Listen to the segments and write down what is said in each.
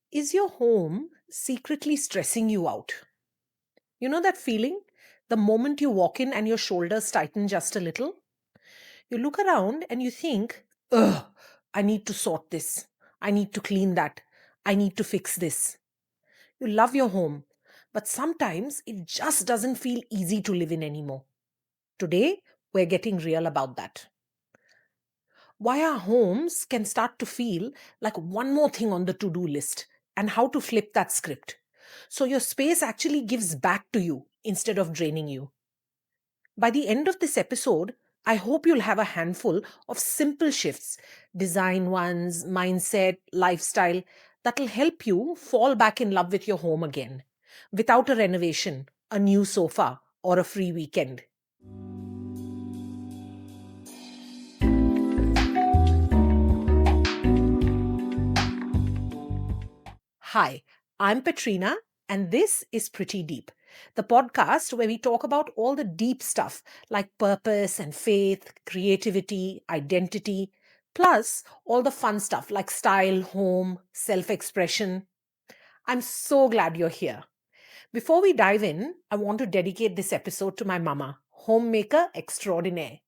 Is your home secretly stressing you out? You know that feeling? The moment you walk in and your shoulders tighten just a little? You look around and you think, ugh, I need to sort this. I need to clean that. I need to fix this. You love your home, but sometimes it just doesn't feel easy to live in anymore. Today, we're getting real about that. Why our homes can start to feel like one more thing on the to do list, and how to flip that script. So your space actually gives back to you instead of draining you. By the end of this episode, I hope you'll have a handful of simple shifts, design ones, mindset, lifestyle, that'll help you fall back in love with your home again without a renovation, a new sofa, or a free weekend. Hi, I'm Petrina, and this is Pretty Deep, the podcast where we talk about all the deep stuff like purpose and faith, creativity, identity, plus all the fun stuff like style, home, self expression. I'm so glad you're here. Before we dive in, I want to dedicate this episode to my mama, homemaker extraordinaire.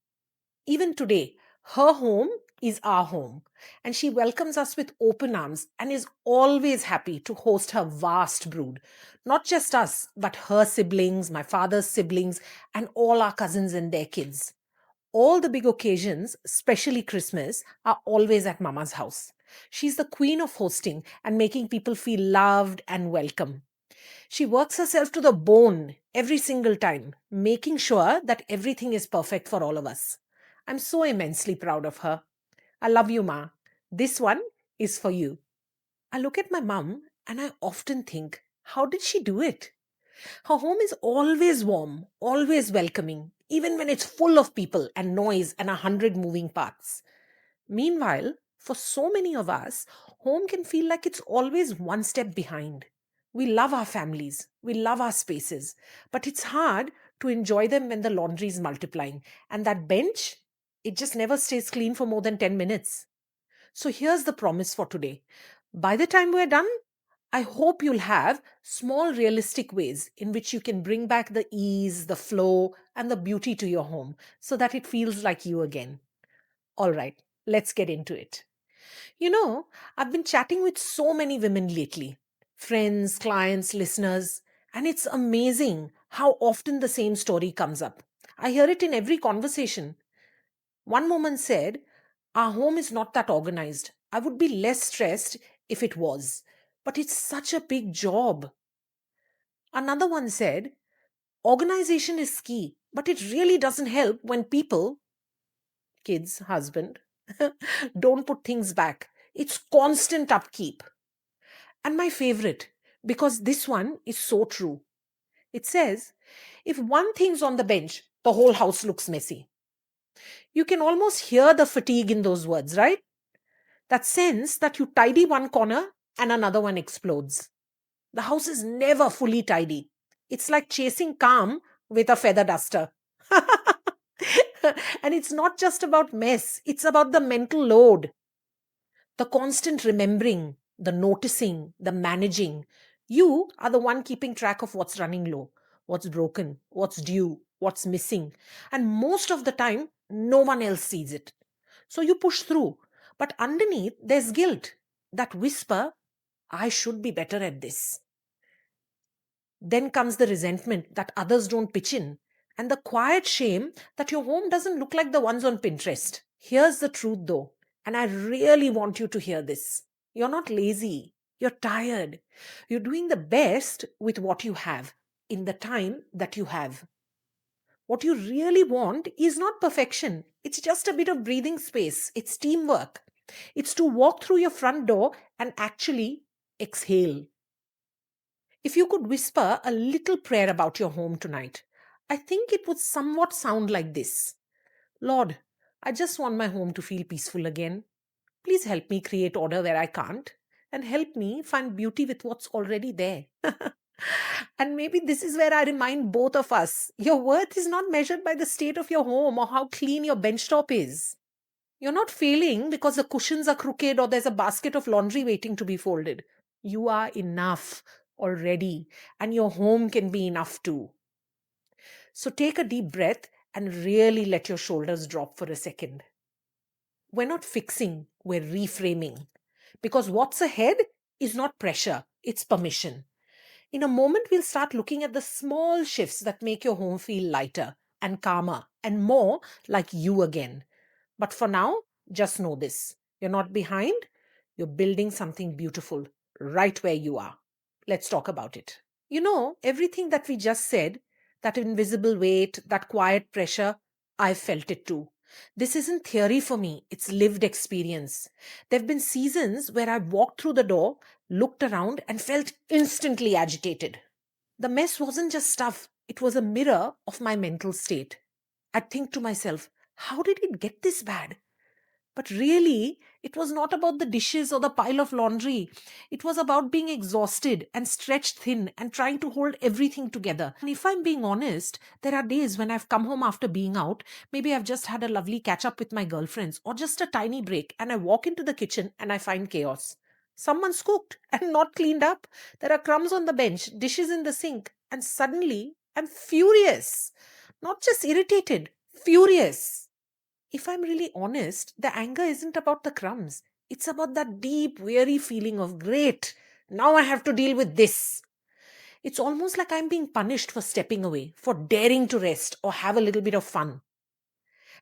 Even today, her home is our home, and she welcomes us with open arms and is always happy to host her vast brood. Not just us, but her siblings, my father's siblings, and all our cousins and their kids. All the big occasions, especially Christmas, are always at Mama's house. She's the queen of hosting and making people feel loved and welcome. She works herself to the bone every single time, making sure that everything is perfect for all of us. I'm so immensely proud of her. I love you, Ma. This one is for you. I look at my mum and I often think, how did she do it? Her home is always warm, always welcoming, even when it's full of people and noise and 100 moving parts. Meanwhile, for so many of us, home can feel like it's always one step behind. We love our families, we love our spaces, but it's hard to enjoy them when the laundry is multiplying. And that bench, it just never stays clean for more than 10 minutes. So here's the promise for today. By the time we're done, I hope you'll have small, realistic ways in which you can bring back the ease, the flow, and the beauty to your home so that it feels like you again. All right, let's get into it. You know, I've been chatting with so many women lately, friends, clients, listeners, and it's amazing how often the same story comes up. I hear it in every conversation. One woman said, our home is not that organized. I would be less stressed if it was. But it's such a big job. Another one said, organization is key, but it really doesn't help when people, kids, husband, don't put things back. It's constant upkeep. And my favorite, because this one is so true. It says, if one thing's on the bench, the whole house looks messy. You can almost hear the fatigue in those words, right? That sense that you tidy one corner and another one explodes. The house is never fully tidy. It's like chasing calm with a feather duster. And it's not just about mess, it's about the mental load. The constant remembering, the noticing, the managing. You are the one keeping track of what's running low, what's broken, what's due, what's missing. And most of the time, no one else sees it. So you push through. But underneath, there's guilt. That whisper, I should be better at this. Then comes the resentment that others don't pitch in. And the quiet shame that your home doesn't look like the ones on Pinterest. Here's the truth though, and I really want you to hear this. You're not lazy. You're tired. You're doing the best with what you have in the time that you have. What you really want is not perfection. It's just a bit of breathing space. It's teamwork. It's to walk through your front door and actually exhale. If you could whisper a little prayer about your home tonight, I think it would somewhat sound like this: Lord, I just want my home to feel peaceful again. Please help me create order where I can't, and help me find beauty with what's already there. And maybe this is where I remind both of us, your worth is not measured by the state of your home or how clean your bench top is. You're not failing because the cushions are crooked or there's a basket of laundry waiting to be folded. You are enough already, and your home can be enough too. So take a deep breath and really let your shoulders drop for a second. We're not fixing, we're reframing. Because what's ahead is not pressure, it's permission. In a moment, we'll start looking at the small shifts that make your home feel lighter and calmer and more like you again. But for now, just know this: you're not behind, you're building something beautiful right where you are. Let's talk about it. Everything that we just said, that invisible weight, that quiet pressure, I felt it too. This isn't theory for me, it's lived experience. There have been seasons where I've walked through the door, looked around, and felt instantly agitated. The mess wasn't just stuff, it was a mirror of my mental state. I'd think to myself, how did it get this bad? But really, it was not about the dishes or the pile of laundry. It was about being exhausted and stretched thin and trying to hold everything together. And if I'm being honest, there are days when I've come home after being out. Maybe I've just had a lovely catch up with my girlfriends or just a tiny break, and I walk into the kitchen and I find chaos. Someone's cooked and not cleaned up. There are crumbs on the bench, dishes in the sink, and suddenly I'm furious. Not just irritated, furious. If I'm really honest, the anger isn't about the crumbs. It's about that deep, weary feeling of great. Now I have to deal with this. It's almost like I'm being punished for stepping away, for daring to rest or have a little bit of fun.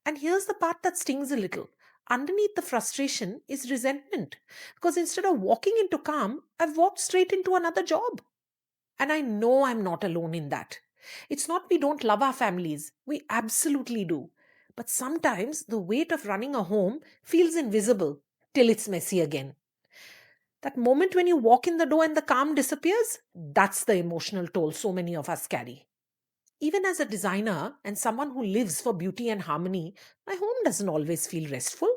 And here's the part that stings a little. Underneath the frustration is resentment. Because instead of walking into calm, I've walked straight into another job. And I know I'm not alone in that. It's not we don't love our families. We absolutely do. But sometimes the weight of running a home feels invisible till it's messy again. That moment when you walk in the door and the calm disappears, that's the emotional toll so many of us carry. Even as a designer and someone who lives for beauty and harmony, my home doesn't always feel restful.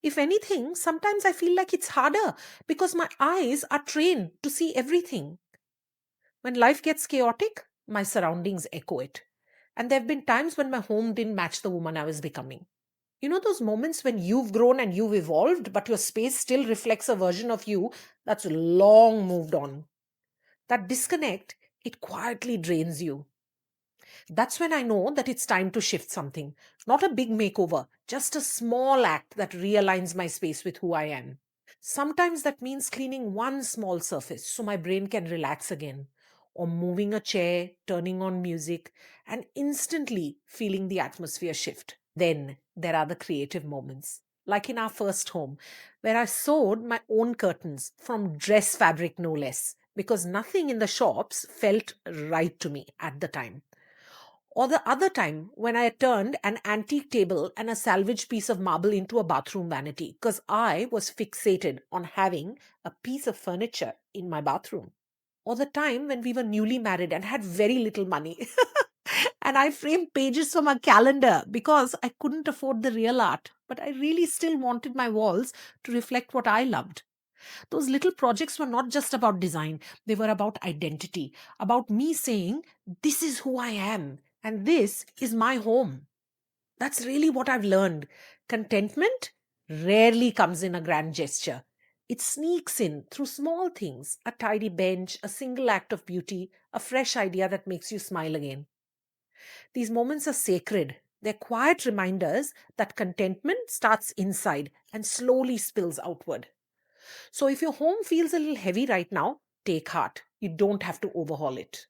If anything, sometimes I feel like it's harder because my eyes are trained to see everything. When life gets chaotic, my surroundings echo it. And there have been times when my home didn't match the woman I was becoming. Those moments when you've grown and you've evolved, but your space still reflects a version of you that's long moved on. That disconnect, it quietly drains you. That's when I know that it's time to shift something. Not a big makeover, just a small act that realigns my space with who I am. Sometimes that means cleaning one small surface so my brain can relax again, or moving a chair, turning on music, and instantly feeling the atmosphere shift. Then there are the creative moments, like in our first home, where I sewed my own curtains from dress fabric, no less, because nothing in the shops felt right to me at the time. Or the other time when I turned an antique table and a salvaged piece of marble into a bathroom vanity because I was fixated on having a piece of furniture in my bathroom. Or the time when we were newly married and had very little money. And I framed pages from a calendar because I couldn't afford the real art, but I really still wanted my walls to reflect what I loved. Those little projects were not just about design, they were about identity, about me saying, this is who I am, and this is my home. That's really what I've learned. Contentment rarely comes in a grand gesture. It sneaks in through small things: a tidy bench, a single act of beauty, a fresh idea that makes you smile again. These moments are sacred. They're quiet reminders that contentment starts inside and slowly spills outward. So if your home feels a little heavy right now, take heart. You don't have to overhaul it.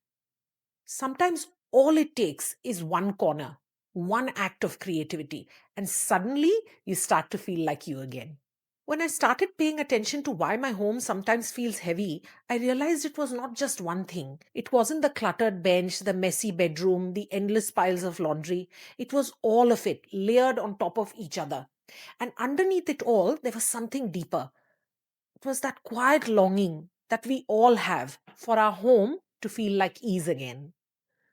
Sometimes all it takes is one corner, one act of creativity, and suddenly you start to feel like you again. When I started paying attention to why my home sometimes feels heavy, I realized it was not just one thing. It wasn't the cluttered bench, the messy bedroom, the endless piles of laundry. It was all of it, layered on top of each other. And underneath it all, there was something deeper. It was that quiet longing that we all have for our home to feel like ease again.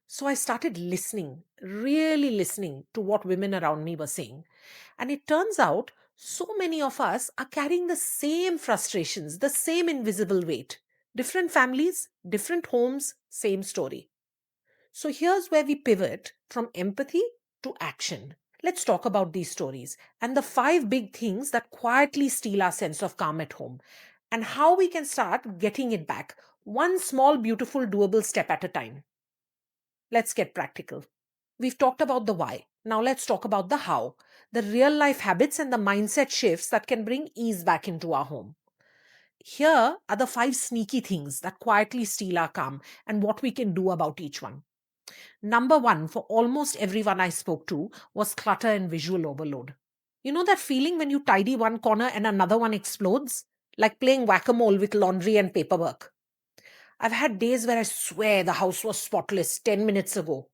So I started listening, really listening to what women around me were saying. And it turns out so many of us are carrying the same frustrations, the same invisible weight. Different families, different homes, same story. So here's where we pivot from empathy to action. Let's talk about these stories and the five big things that quietly steal our sense of calm at home. and how we can start getting it back, one small, beautiful, doable step at a time. Let's get practical. We've talked about the why. Now let's talk about the how, the real life habits and the mindset shifts that can bring ease back into our home. Here are the 5 sneaky things that quietly steal our calm and what we can do about each one. Number one, for almost everyone I spoke to, was clutter and visual overload. You know that feeling when you tidy one corner and another one explodes? Like playing whack a mole with laundry and paperwork. I've had days where I swear the house was spotless 10 minutes ago.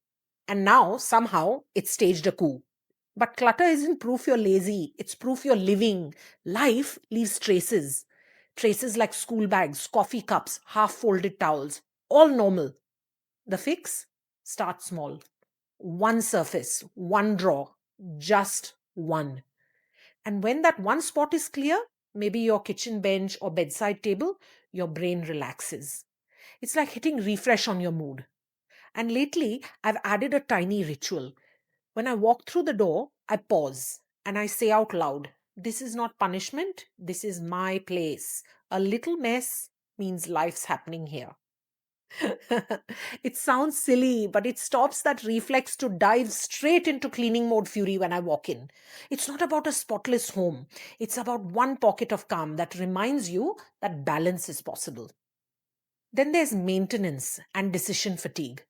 And now, somehow, it staged a coup. But clutter isn't proof you're lazy, it's proof you're living. Life leaves traces. Traces like school bags, coffee cups, half folded towels. All normal. The fix? Start small. One surface, one drawer, just one. And when that one spot is clear, maybe your kitchen bench or bedside table, your brain relaxes. It's like hitting refresh on your mood. And lately, I've added a tiny ritual. When I walk through the door, I pause and I say out loud, "This is not punishment, this is my place. A little mess means life's happening here." It sounds silly, but it stops that reflex to dive straight into cleaning mode fury when I walk in. It's not about a spotless home, it's about one pocket of calm that reminds you that balance is possible. Then there's maintenance and decision fatigue.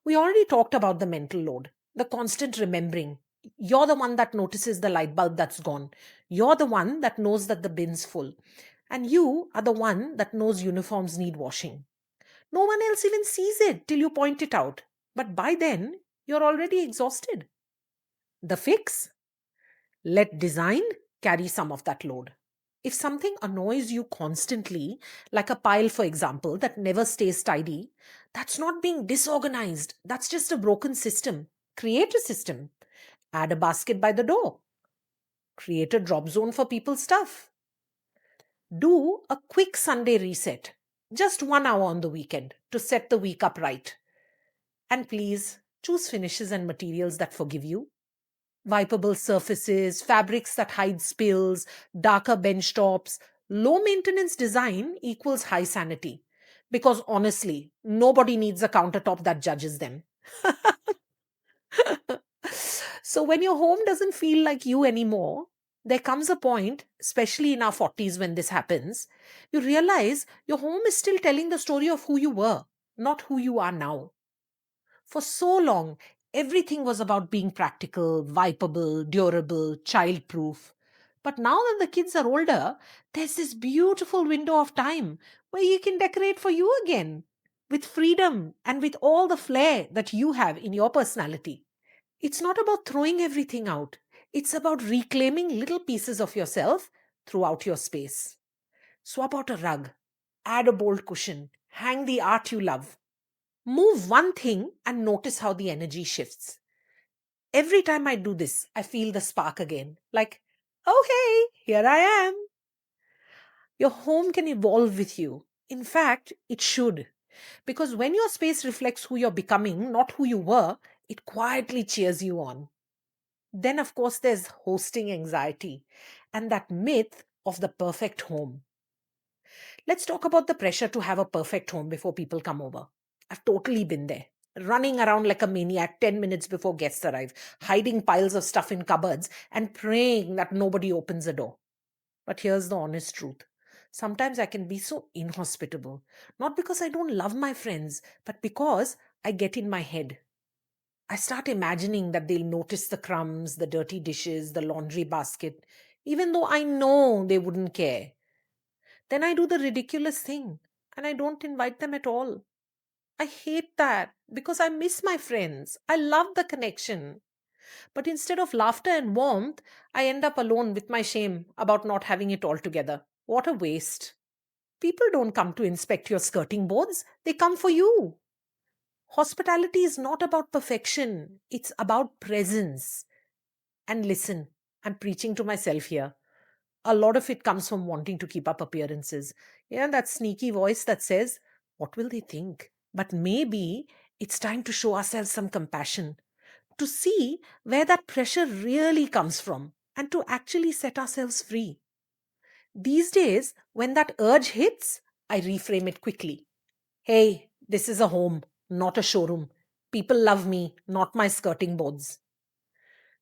We already talked about the mental load, the constant remembering. You're the one that notices the light bulb that's gone. You're the one that knows that the bin's full. And you are the one that knows uniforms need washing. No one else even sees it till you point it out. But by then, you're already exhausted. The fix? Let design carry some of that load. If something annoys you constantly, like a pile, for example, that never stays tidy, that's not being disorganized. That's just a broken system. Create a system. Add a basket by the door. Create a drop zone for people's stuff. Do a quick Sunday reset. Just 1 hour on the weekend to set the week up right. And please choose finishes and materials that forgive you. Wipeable surfaces, fabrics that hide spills, darker bench tops. Low maintenance design equals high sanity. Because honestly, nobody needs a countertop that judges them. So when your home doesn't feel like you anymore, there comes a point, especially in our 40s when this happens, you realize your home is still telling the story of who you were, not who you are now. For so long, everything was about being practical, wipeable, durable, childproof. But now that the kids are older, there's this beautiful window of time where you can decorate for you again with freedom and with all the flair that you have in your personality. It's not about throwing everything out, it's about reclaiming little pieces of yourself throughout your space. Swap out a rug, add a bold cushion, hang the art you love. Move one thing and notice how the energy shifts. Every time I do this, I feel the spark again. Like, oh, hey, here I am. Your home can evolve with you. In fact, it should. Because when your space reflects who you're becoming, not who you were, it quietly cheers you on. Then, of course, there's hosting anxiety and that myth of the perfect home. Let's talk about the pressure to have a perfect home before people come over. I've totally been there. Running around like a maniac 10 minutes before guests arrive, hiding piles of stuff in cupboards, and praying that nobody opens the door. But here's the honest truth. Sometimes I can be so inhospitable, not because I don't love my friends, but because I get in my head. I start imagining that they'll notice the crumbs, the dirty dishes, the laundry basket, even though I know they wouldn't care. Then I do the ridiculous thing and I don't invite them at all. I hate that because I miss my friends. I love the connection. But instead of laughter and warmth, I end up alone with my shame about not having it all together. What a waste. People don't come to inspect your skirting boards, they come for you. Hospitality is not about perfection, it's about presence. And listen, I'm preaching to myself here. A lot of it comes from wanting to keep up appearances. Yeah, that sneaky voice that says, "What will they think?" But maybe it's time to show ourselves some compassion, to see where that pressure really comes from, and to actually set ourselves free. These days, when that urge hits, I reframe it quickly. Hey, this is a home, not a showroom. People love me, not my skirting boards.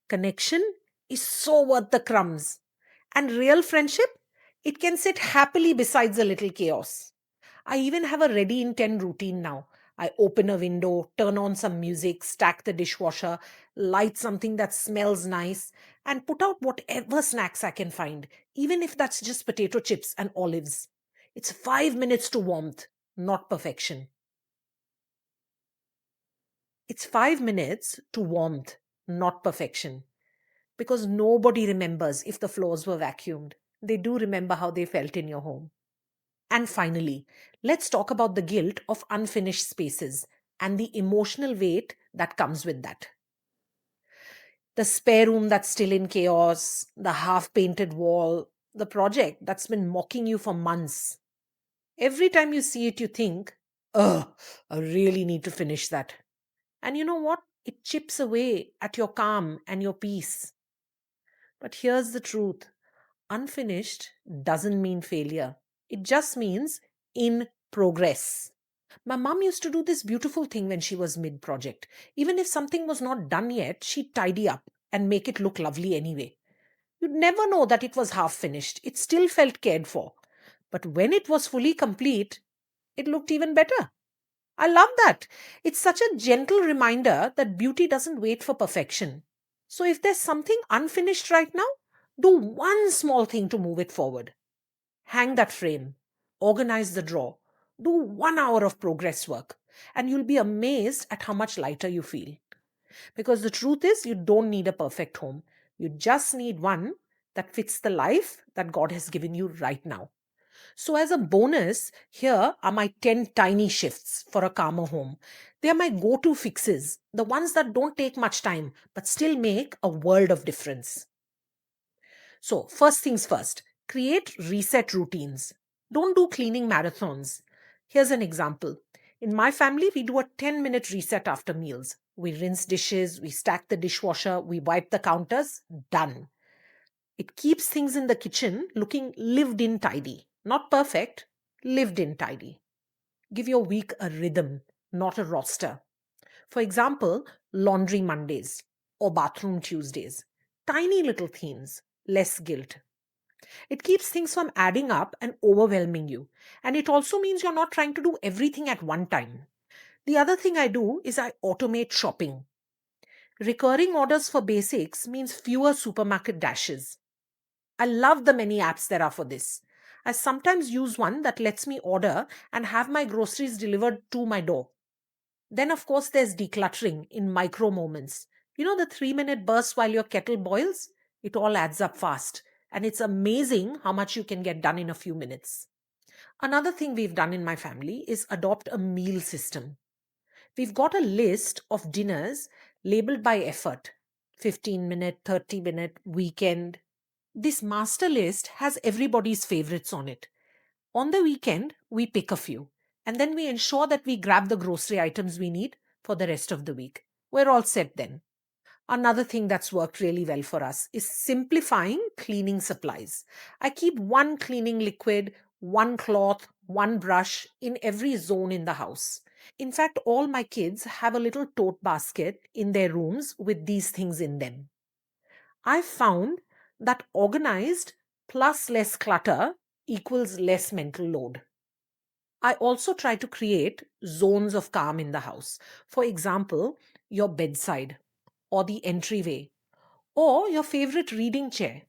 Connection is so worth the crumbs. And real friendship, it can sit happily besides a little chaos. I even have a ready in 10 routine now. I open a window, turn on some music, stack the dishwasher, light something that smells nice, and put out whatever snacks I can find, even if that's just potato chips and olives. It's 5 minutes to warmth, not perfection. It's 5 minutes to warmth, not perfection. Because nobody remembers if the floors were vacuumed. They do remember how they felt in your home. And finally, let's talk about the guilt of unfinished spaces and the emotional weight that comes with that. The spare room that's still in chaos, the half painted wall, the project that's been mocking you for months. Every time you see it, you think, oh, I really need to finish that. And you know what? It chips away at your calm and your peace. But here's the truth: unfinished doesn't mean failure, it just means in progress. My mom used to do this beautiful thing when she was mid project. Even if something was not done yet, she'd tidy up and make it look lovely anyway. You'd never know that it was half finished. It still felt cared for. But when it was fully complete, it looked even better. I love that. It's such a gentle reminder that beauty doesn't wait for perfection. So if there's something unfinished right now, do one small thing to move it forward. Hang that frame, organize the drawer, do 1 hour of progress work, and you'll be amazed at how much lighter you feel. Because the truth is, you don't need a perfect home. You just need one that fits the life that God has given you right now. So, as a bonus, here are my 10 tiny shifts for a calmer home. They are my go to fixes, the ones that don't take much time but still make a world of difference. So, first things first, create reset routines. Don't do cleaning marathons. Here's an example. In my family, we do a 10-minute reset after meals. We rinse dishes, we stack the dishwasher, we wipe the counters, done. It keeps things in the kitchen looking lived in tidy. Not perfect, lived in tidy. Give your week a rhythm, not a roster. For example, laundry Mondays or bathroom Tuesdays. Tiny little themes, less guilt. It keeps things from adding up and overwhelming you. And it also means you're not trying to do everything at one time. The other thing I do is I automate shopping. Recurring orders for basics means fewer supermarket dashes. I love the many apps there are for this. I sometimes use one that lets me order and have my groceries delivered to my door. Then, of course, there's decluttering in micro moments. You know, the 3 minute burst while your kettle boils? It all adds up fast. And it's amazing how much you can get done in a few minutes. Another thing we've done in my family is adopt a meal system. We've got a list of dinners labeled by effort: 15-minute, 30-minute, weekend. This master list has everybody's favorites on it. On the weekend, we pick a few, and then we ensure that we grab the grocery items we need for the rest of the week. We're all set then. Another thing that's worked really well for us is simplifying cleaning supplies. I keep one cleaning liquid, one cloth, one brush in every zone in the house. In fact, all my kids have a little tote basket in their rooms with these things in them. I found that organized plus less clutter equals less mental load. I also try to create zones of calm in the house. For example, your bedside, or the entryway, or your favorite reading chair.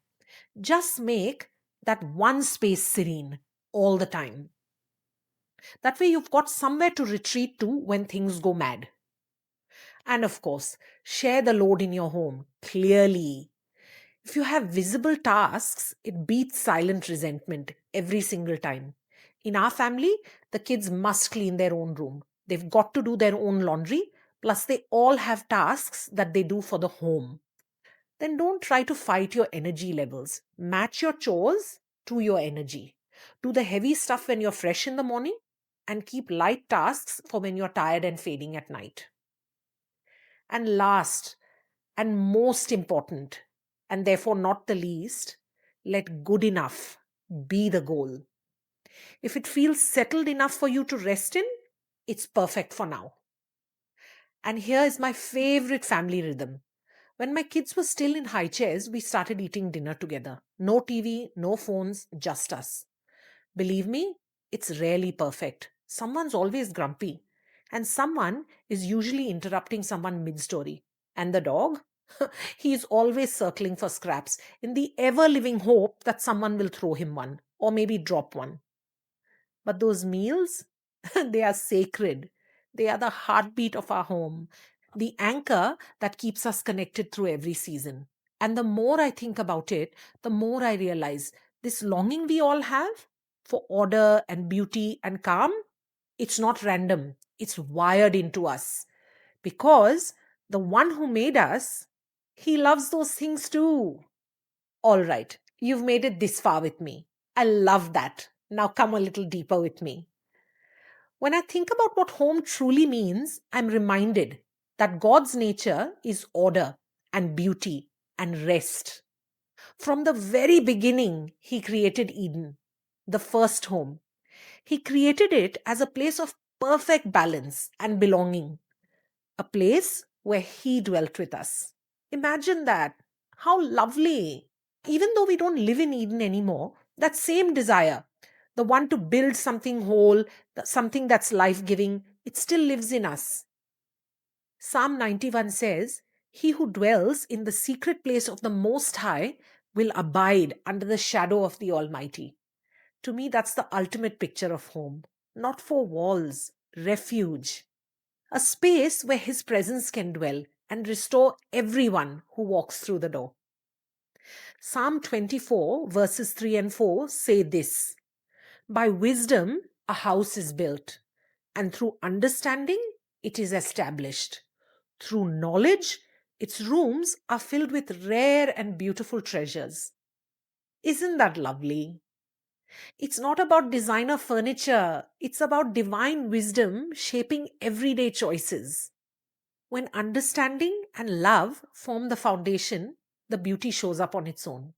Just make that one space serene all the time. That way, you've got somewhere to retreat to when things go mad. And of course, share the load in your home clearly. If you have visible tasks, it beats silent resentment every single time. In our family, the kids must clean their own room. They've got to do their own laundry, plus, they all have tasks that they do for the home. Then don't try to fight your energy levels. Match your chores to your energy. Do the heavy stuff when you're fresh in the morning and keep light tasks for when you're tired and fading at night. And last and most important, and therefore not the least, let good enough be the goal. If it feels settled enough for you to rest in, it's perfect for now. And here is my favorite family rhythm. When my kids were still in high chairs, we started eating dinner together. No TV, no phones, just us. Believe me, it's rarely perfect. Someone's always grumpy, and someone is usually interrupting someone mid story. And the dog? He is always circling for scraps in the ever living hope that someone will throw him one or maybe drop one. But those meals, they are sacred. They are the heartbeat of our home, the anchor that keeps us connected through every season. And the more I think about it, the more I realize this longing we all have for order and beauty and calm, it's not random. It's wired into us. Because the one who made us, he loves those things too. All right, you've made it this far with me. I love that. Now come a little deeper with me. When I think about what home truly means, I'm reminded that God's nature is order and beauty and rest. From the very beginning, He created Eden, the first home. He created it as a place of perfect balance and belonging, a place where He dwelt with us. Imagine that. How lovely. Even though we don't live in Eden anymore, that same desire, the one to build something whole, something that's life giving, it still lives in us. Psalm 91 says, "He who dwells in the secret place of the Most High will abide under the shadow of the Almighty." To me, that's the ultimate picture of home. Not four walls, refuge. A space where His presence can dwell and restore everyone who walks through the door. Psalm 24, verses 3 and 4 say this: "By wisdom a house is built, and through understanding it is established. Through knowledge, its rooms are filled with rare and beautiful treasures." Isn't that lovely? It's not about designer furniture, it's about divine wisdom shaping everyday choices. When understanding and love form the foundation, the beauty shows up on its own.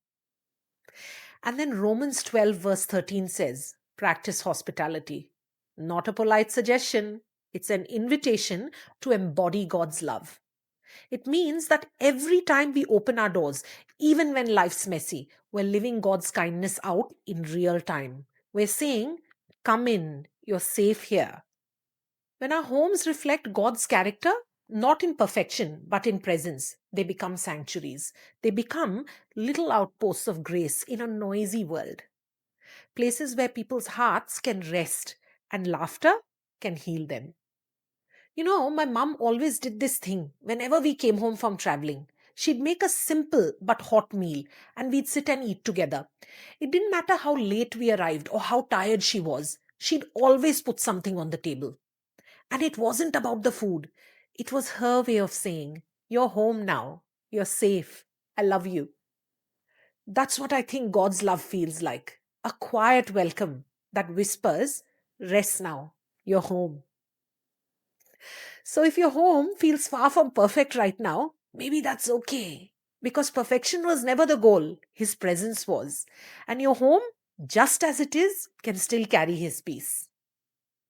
And then Romans 12, verse 13 says, "Practice hospitality." Not a polite suggestion, it's an invitation to embody God's love. It means that every time we open our doors, even when life's messy, we're living God's kindness out in real time. We're saying, "Come in, you're safe here." When our homes reflect God's character, not in perfection, but in presence, they become sanctuaries. They become little outposts of grace in a noisy world. Places where people's hearts can rest and laughter can heal them. My mum always did this thing whenever we came home from traveling. She'd make a simple but hot meal and we'd sit and eat together. It didn't matter how late we arrived or how tired she was, she'd always put something on the table. And it wasn't about the food, it was her way of saying, "You're home now, you're safe, I love you." That's what I think God's love feels like, a quiet welcome that whispers, "Rest now, you're home." So if your home feels far from perfect right now, maybe that's okay. Because perfection was never the goal, His presence was. And your home, just as it is, can still carry His peace.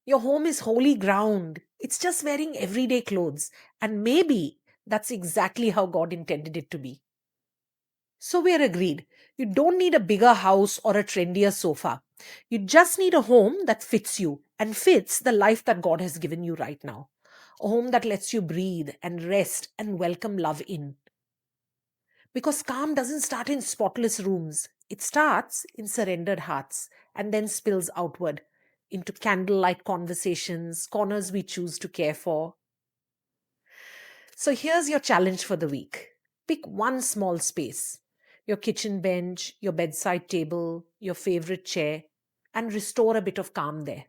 Your home is holy ground. It's just wearing everyday clothes. And maybe that's exactly how God intended it to be. So we're agreed. You don't need a bigger house or a trendier sofa. You just need a home that fits you and fits the life that God has given you right now. A home that lets you breathe and rest and welcome love in. Because calm doesn't start in spotless rooms. It starts in surrendered hearts and then spills outward into candlelight conversations, corners we choose to care for. So here's your challenge for the week. Pick one small space, your kitchen bench, your bedside table, your favorite chair, and restore a bit of calm there.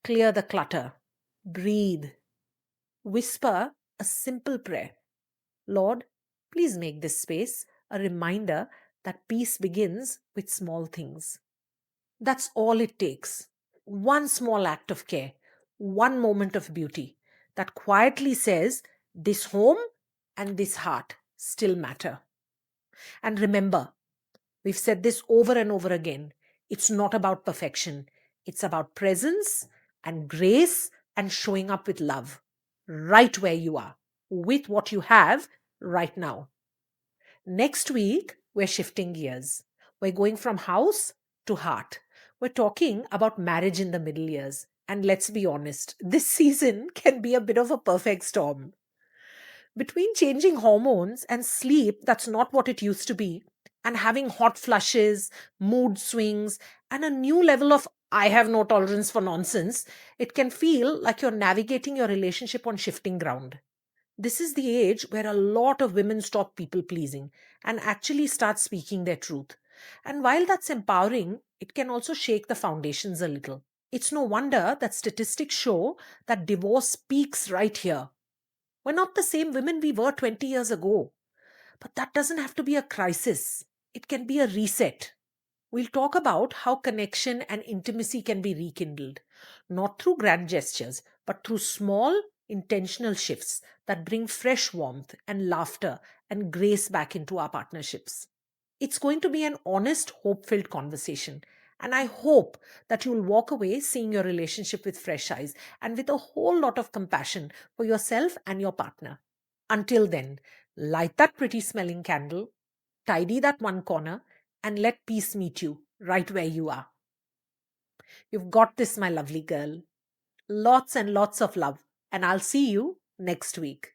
Clear the clutter. Breathe. Whisper a simple prayer. "Lord, please make this space a reminder that peace begins with small things." That's all it takes. One small act of care, one moment of beauty that quietly says, "This home and this heart still matter." And remember, we've said this over and over again, It's not about perfection, it's about presence and grace and showing up with love right where you are, with what you have right now. Next week, we're shifting gears. We're going from house to heart. We're talking about marriage in the middle years. And let's be honest, this season can be a bit of a perfect storm. Between changing hormones and sleep that's not what it used to be, and having hot flushes, mood swings, and a new level of I have no tolerance for nonsense, it can feel like you're navigating your relationship on shifting ground. This is the age where a lot of women stop people pleasing and actually start speaking their truth. And while that's empowering, it can also shake the foundations a little. It's no wonder that statistics show that divorce peaks right here. We're not the same women we were 20 years ago. But that doesn't have to be a crisis, it can be a reset. We'll talk about how connection and intimacy can be rekindled, not through grand gestures, but through small, intentional shifts that bring fresh warmth and laughter and grace back into our partnerships. It's going to be an honest, hope filled conversation. And I hope that you'll walk away seeing your relationship with fresh eyes and with a whole lot of compassion for yourself and your partner. Until then, light that pretty smelling candle, tidy that one corner, and let peace meet you right where you are. You've got this, my lovely girl. Lots and lots of love, and I'll see you next week.